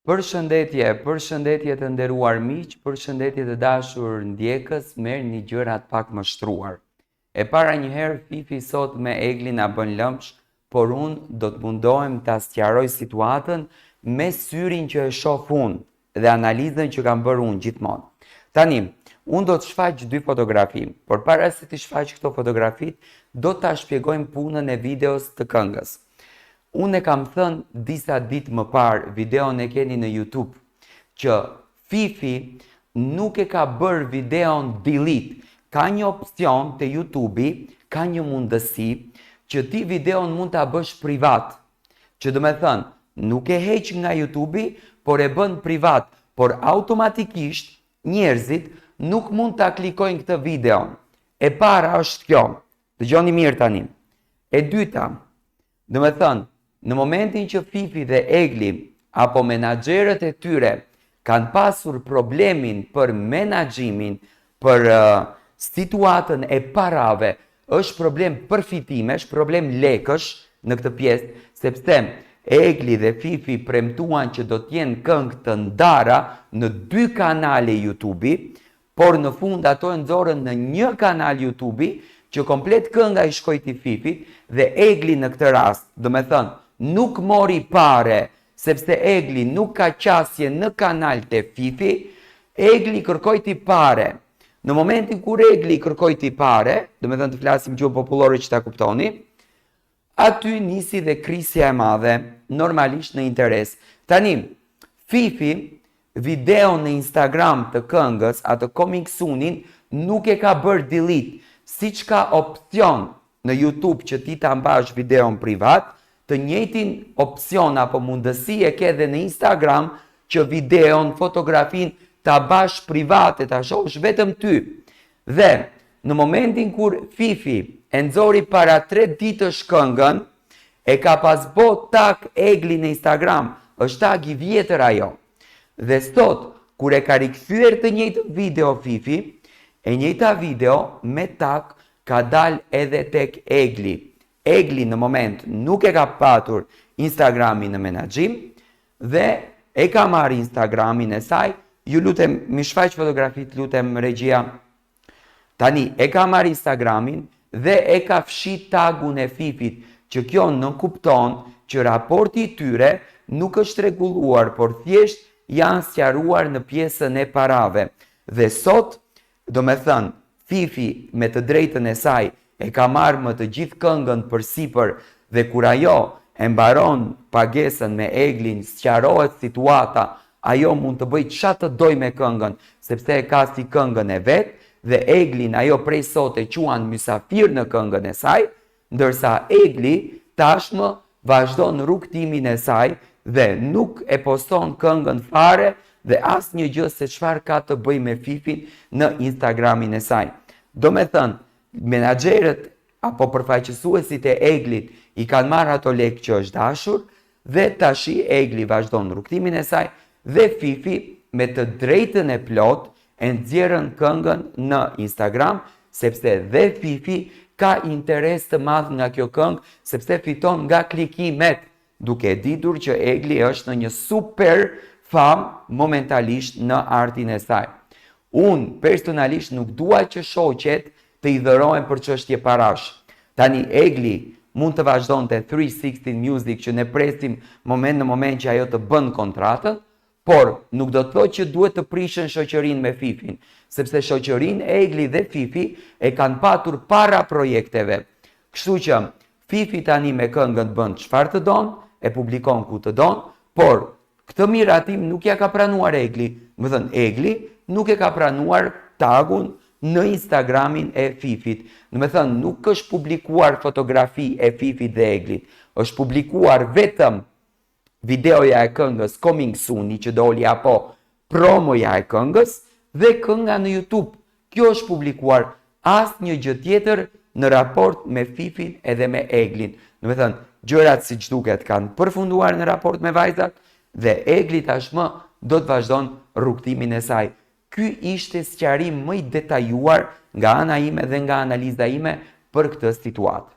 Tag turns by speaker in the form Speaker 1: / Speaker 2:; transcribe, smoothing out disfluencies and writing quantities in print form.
Speaker 1: Përshëndetje të nderuar miq, përshëndetje të dashur ndjekës, merr një gjërat pak më shtruar. E para një herë Fifi sot me Egli na bën lëmsh, por unë do të mundohem ta sqaroj situatën me syrin që e shoh unë dhe analizën që kam bërë unë gjithmonë. Tani, unë do të shfaq dy fotografi, por para se të shfaq këto fotografit, do ta shpjegojmë punën e videos të këngës. Unë e kam thënë disa ditë më parë, videon e keni në YouTube, që Fifi nuk e ka bërë videon delete. Ka një opcion të YouTube-i, ka një mundësi që ti videon mund ta bësh privat. Që do me thënë, nuk e heq nga YouTube-i, por e bën privat, por automatikisht njerëzit nuk mund ta klikojnë këtë videon. E para është kjo, dëgjoni mirë tani. E dyta, do me thënë, në momentin që Fifi dhe Egli apo menaxherët e tyre kanë pasur problemin për menaxhimin, për situatën e parave, është problem përfitimesh, problem lekësh në këtë pjesë, sepse Egli dhe Fifi premtuan që do t'jenë këngë të ndara në 2 kanale YouTube-i, por në fund ato e nxorën në një kanal YouTube-i që komplet kënga i shkoi te Fifi dhe Egli në këtë rast, do me thënë, nuk mori pare, sepse Egli nuk ka qasje në kanal të Fifi, Egli kërkoi ti pare. Në momentin kur Egli kërkoi ti pare, do me thënë të flasim gjuhë popullore që ta kuptoni, aty nisi dhe krisja e madhe, normalisht në interes. Tani, Fifi, video në Instagram të këngës, atë coming soon-in, nuk e ka bërë delete, si që ka opcion në YouTube që ti ta mbash videon privat, të njëjtin opcion apo mundësi e ke dhe në Instagram që videon, fotografin ta bash private, ta shohësh vetëm ty. Dhe në momentin kur Fifi e nxori para 3 ditësh këngën, e ka pas bot tag Egli në Instagram, është tag i vjetër ajo. Dhe sot, kur e ka rikthyer të njëjtë video Fifi, e njëjta video me tag ka dal edhe tek Egli. Egli në moment nuk e ka patur Instagramin në menaxhim dhe e ka marrë Instagramin e saj. Ju lutem, mi shfaq fotografit, lutem regjia. Tani, e ka marrë Instagramin dhe e ka fshit tagun e Fifit, që kjo nuk kupton që raporti i tyre nuk është rregulluar, por thjesht janë sqaruar në pjesën e parave. Dhe sot, do me thënë, Fifi me të drejtën e saj e ka marrë më të gjithë këngën përsipër dhe kur ajo e mbaron pagesën me Eglin, sqarohet situata, ajo mund të bëjë çfarë të doj me këngën, sepse e ka si këngën e vet dhe Eglin ajo prej sot e quan mysafir në këngën e saj, ndërsa Egli tashmë vazhdon rrugtimin e saj dhe nuk e poston këngën fare dhe asnjë gjë se çfarë ka të bëjë me Fifin në Instagramin e saj. Do me thënë, menaxherët apo përfaqësuesit e Eglit i kanë marrë ato lekë që është dashur dhe tashi Egli vazhdon rrugtimin e saj dhe Fifi me të drejtën e plot e nxjerrën këngën në Instagram, sepse dhe Fifi ka interes të madh nga kjo këngë, sepse fiton nga klikimet, duke ditur që Egli është në një super fam momentalisht në artin e saj. Unë personalisht nuk dua që shoqet të i dhërojnë për çështje parash. Tani Egli mund të vazhdon të 360 Music që ne presim moment në moment që ajo të bën kontratën, por nuk do të thotë që duhet të prishën shoqërinë me Fifin, sepse shoqërinë Egli dhe Fifi e kanë patur para projekteve. Kështu që Fifi tani me këngën bën çfarë të don, e publikon ku të don, por këtë miratim nuk ja ka pranuar Egli. Më thënë, Egli nuk e ka pranuar tagun në Instagramin e Fifit. Në me thënë, nuk është publikuar fotografi e Fifit dhe Eglit, është publikuar vetëm videoja e këngës Coming Soon, që doli apo promoja e këngës dhe kënga në YouTube. Kjo është publikuar, asnjë gjë tjetër në raport me Fifin edhe me Eglin. Në me thënë, gjërat siç duket kanë përfunduar në raport me vajzat dhe Egli tashmë do të vazhdon rrugtimin e saj. Ky ishte sqarim më i detajuar nga ana ime dhe nga analiza ime për këtë situatë.